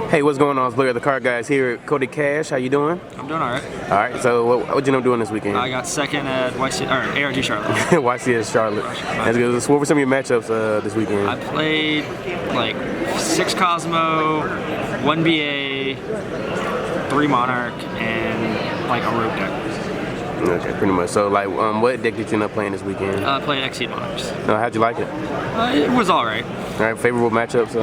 Hey, what's going on? It's Blair, the car guys here at Cody Cash. How you doing? I'm doing all right. All right. So what you end up doing this weekend? I got second at ARG Charlotte. YCS Charlotte. That's good. So what were some of your matchups this weekend? I played like 6 Cosmo, 1 BA, 3 Monarch, and like a rogue deck. Okay, pretty much. So like, what deck did you end up playing this weekend? I played XYZ Monarchs. How'd you like it? It was all right. All right, favorable matchups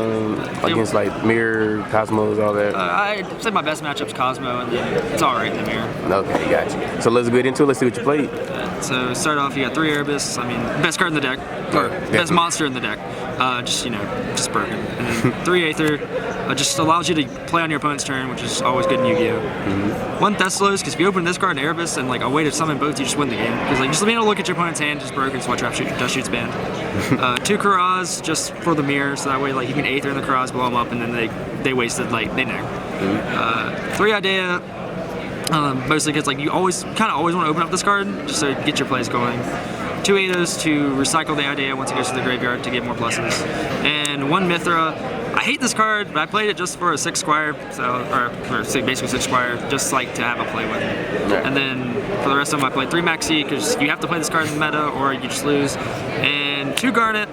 against like Mirror, Cosmos, all that? I'd say my best matchup's Cosmo, and then it's all right in the Mirror. Okay, gotcha. So let's get into it. Let's see what you played. So start off, you got 3 Erebus. I mean, best card in the deck, or best monster in the deck. Just broken. And then 3 Aether. Just allows you to play on your opponent's turn, which is always good in Yu-Gi-Oh! 1 Thessalos, because if you open this card in Erebus and like a way to summon both, you just win the game. Because like just being able to look at your opponent's hand just broken, so watch out, Dust Shoot's banned. 2 Karaz, just for the mirror, so that way like you can Aether in the Karaz, blow them up, and then they wasted like they neg. 3 Idea, mostly because like you kind of always want to open up this card just so you get your plays going. 2 Ados to recycle the Idea once it goes to the graveyard to get more pluses, and 1 Mithra. I hate this card, but I played it just for a 6 Squire, or basically 6 Squire, just like to have a play with it. Yeah. And then for the rest of them, I played 3 Maxi, because you have to play this card in the meta or you just lose. And 2 Garnet,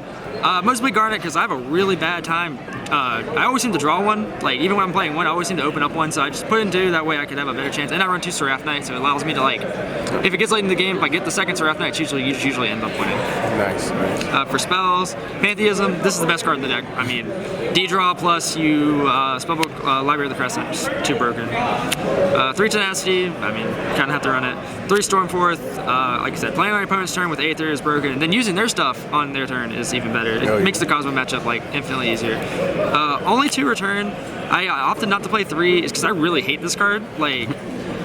mostly Garnet because I have a really bad time. I always seem to draw one, like even when I'm playing one, I always seem to open up one, so I just put in 2, that way I could have a better chance. And I run 2 Seraph Knights, so it allows me to like, if it gets late in the game, if I get the second Seraph Knight, you usually end up winning. Nice. For spells, Pantheism, this is the best card in the deck. I mean, D-Draw plus you Spellbook Library of the Crescent, just too broken. 3 Tenacity, I mean, kind of have to run it. 3 Stormforth, like I said, playing on your opponent's turn with Aether is broken, and then using their stuff on their turn is even better. It makes the Cosmo matchup like infinitely easier. Only 2 Return. I opted not to play 3 is because I really hate this card. Like,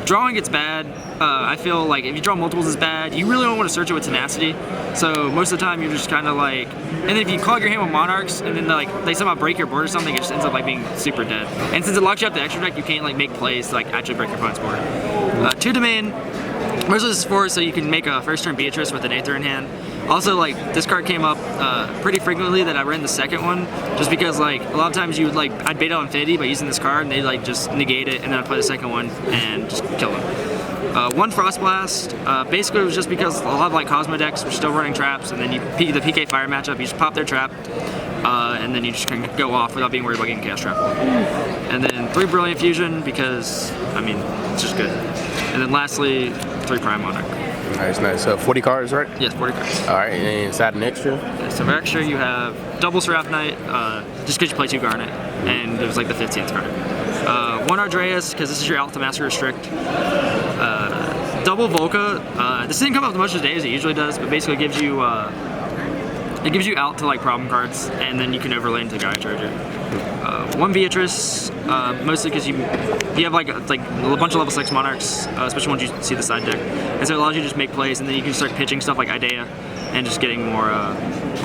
drawing it's bad. I feel like if you draw multiples is bad. You really don't want to search it with Tenacity. So most of the time you're just kind of like, and then if you clog your hand with Monarchs and then like they somehow break your board or something, it just ends up like being super dead. And since it locks you up the extra deck, you can't like make plays to like actually break your opponent's board. 2 Domain. Most of this is for so you can make a first turn Beatrice with an Aether in hand. Also, like, this card came up pretty frequently that I ran the second one, just because, like, a lot of times you would, like, I'd bait out Infinity by using this card, and they'd, like, just negate it, and then I'd play the second one and just kill them. 1 Frost Blast, basically it was just because a lot of, like, Cosmo decks were still running traps, and then the PK Fire matchup, you just pop their trap, and then you just can go off without being worried about getting Chaos Trap. And then 3 Brilliant Fusion, because, I mean, it's just good. And then lastly, 3 Prime Monarch. Nice. 40 cards, right? Yes, 40 cards. All right, and inside an extra? Yeah, so for extra, you have double Seraph Knight, just because you play 2 Garnet, and it was like the 15th card. 1 Ardreas, because this is your out to Master Restrict. Double Volca. This didn't come up as much today as it usually does, but basically it gives you out to like problem cards, and then you can overlay into Gaia Charger. 1 Beatrice, mostly because you have like a bunch of level 6 Monarchs, especially once you see the side deck, and so it allows you to just make plays, and then you can start pitching stuff like Idea, and just getting more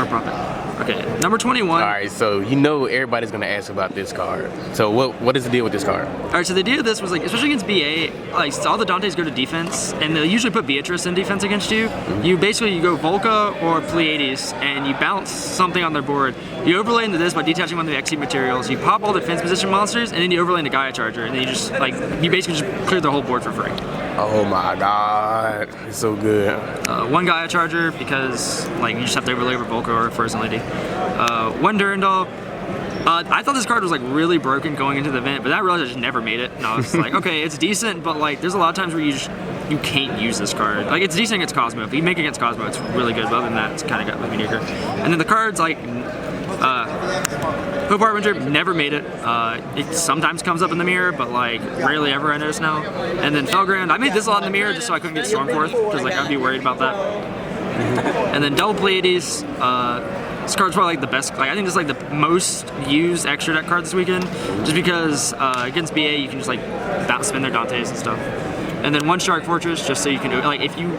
profit. Okay, number 21. All right, so you know everybody's gonna ask about this card. So what is the deal with this card? All right, so the deal with this was like, especially against BA, like all the Dantes go to defense, and they'll usually put Beatrice in defense against you. You go Volca or Pleiades, and you bounce something on their board. You overlay into this by detaching one of the XC materials. You pop all the defense position monsters, and then you overlay into Gaia Charger, and then you basically just clear the whole board for free. Oh my god, it's so good. 1 Gaia Charger because like you just have to overlay over Volca or Frozen Lady. 1 Durandal. I thought this card was like really broken going into the event, but then I realized I just never made it. And I was like, okay, it's decent, but like there's a lot of times where you can't use this card. Like it's decent against Cosmo. If you make it against Cosmo, it's really good. But other than that, it's kind of got mediocre. And then the cards like Hope Harbinger, never made it. It sometimes comes up in the mirror, but like rarely ever I notice now. And then Felgrand, I made this a lot in the mirror just so I couldn't get Stormforth, because like I'd be worried about that. And then Double Pleiades. This card's probably like the best. Like I think this is like the most used extra deck card this weekend, just because against BA you can just like spin their Dantes and stuff. And then 1 Shark Fortress, just so you can do like if you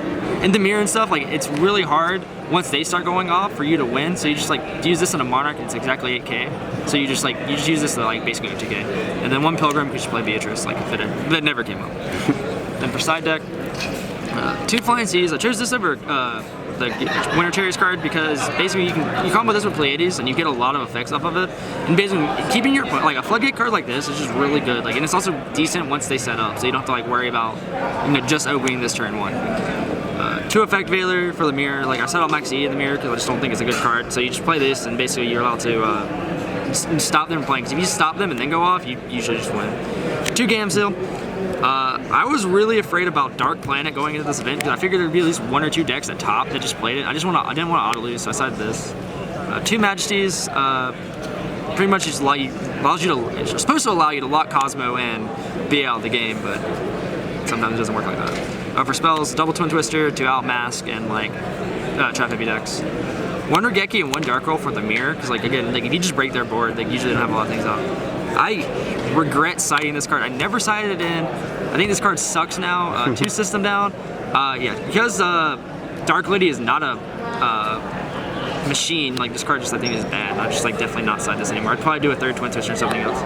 in the mirror and stuff, like it's really hard once they start going off for you to win. So you just like use this in a Monarch, and it's exactly 8k. So you just use this to like basically 2k. And then 1 Pilgrim because you play Beatrice, like that never came up. Then for side deck, 2 Flying Seas. I chose this over the Winter Cherries card because basically you combo this with Pleiades and you get a lot of effects off of it. And basically keeping your like a Floodgate card like this is just really good. Like, and it's also decent once they set up, so you don't have to like worry about just opening this turn 1. 2 effect Veiler for the mirror. Like I set up Max E in the mirror because I just don't think it's a good card. So you just play this and basically you're allowed to stop them from playing. Because if you stop them and then go off, you usually just win. 2 Gamsil. I was really afraid about Dark Planet going into this event because I figured there'd be at least 1 or 2 decks at top that just played it. I didn't want to auto lose, so I decided this. 2 Majesties. Pretty much just it's supposed to allow you to lock Cosmo and be out of the game, but sometimes it doesn't work like that. For spells, double Twin Twister, 2 Outmask, and like trap heavy decks. 1 Regeki and 1 Dark Roll for the mirror, because like again, like if you just break their board, they usually don't have a lot of things out. I regret citing this card. I never cited it in. I think this card sucks now. 2 system down. Yeah, because Dark Lady is not a machine, like this card just I think is bad. I'd just like definitely not side this anymore. I'd probably do a 3rd Twin Twister or something else.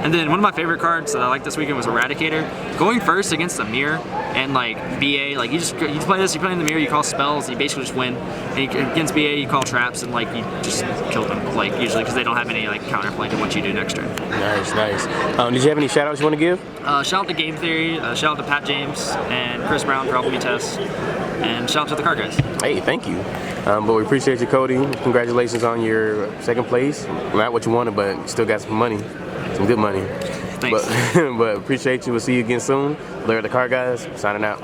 And then one of my favorite cards that I liked this weekend was Eradicator. Going first against the mirror and like BA, like you play this, you play in the mirror, you call spells, you basically just win. And against BA you call traps and like you just kill them, like usually because they don't have any like counterplay to what you do next turn. Nice, nice. Did you have any shout outs you want to give? Shout out to Game Theory, shout out to Pat James and Chris Brown for helping me test. And shout out to the card guys. Hey, thank you. But we appreciate you, Cody. Congratulations on your 2nd place. Not what you wanted, but you still got some money, some good money. Thanks. But appreciate you. We'll see you again soon. Larry the Card Guys, signing out.